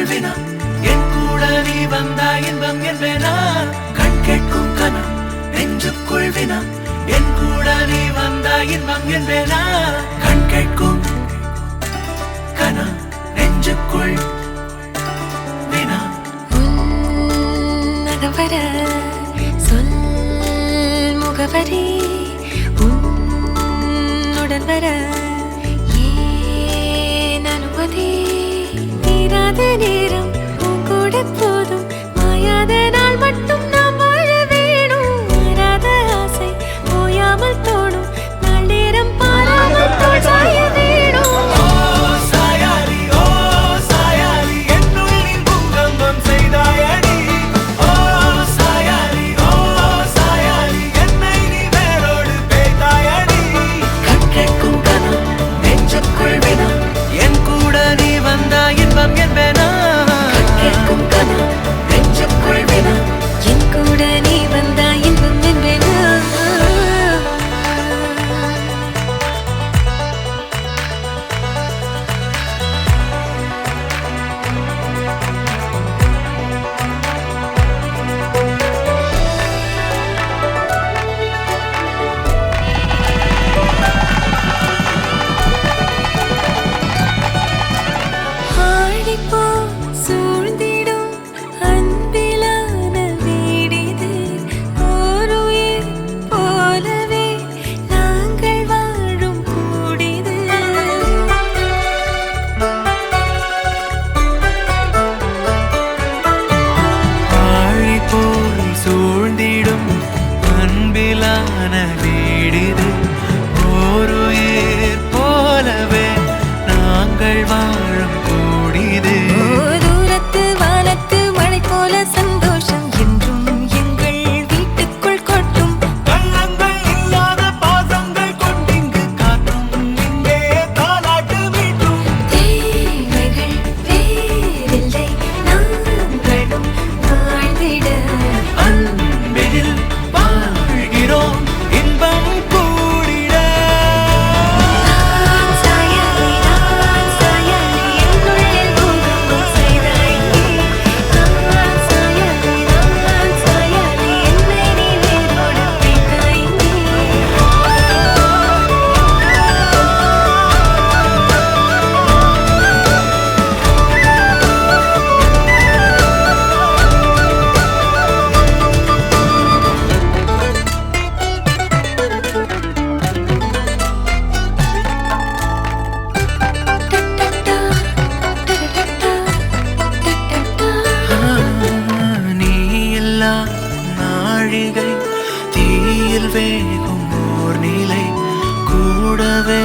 வினா என் கூட நீ வந்தா இன்பம் என்பேனா கண் கேட்கும் கனா நெஞ்சுக்குள் வினா என் கூட நீ வந்தா இன்பம் என்பேனா கண் கேட்கும் கனா நெஞ்சுக்குள் வினா நகவர சொல் முகவரி உன்னுடன் வர ஏன் அனுமதி தீராத நேரம் உன் கூட போதும் மாயாத நாள் மட்டும் நாம் வாழ வேணும் மாறாத ஆசை ஓயாமல் தோணும் நாள் நேரம் பாராமல் தோல் சாய வேணும் தீயில் வேகும் ஓர் நிலை கூடவே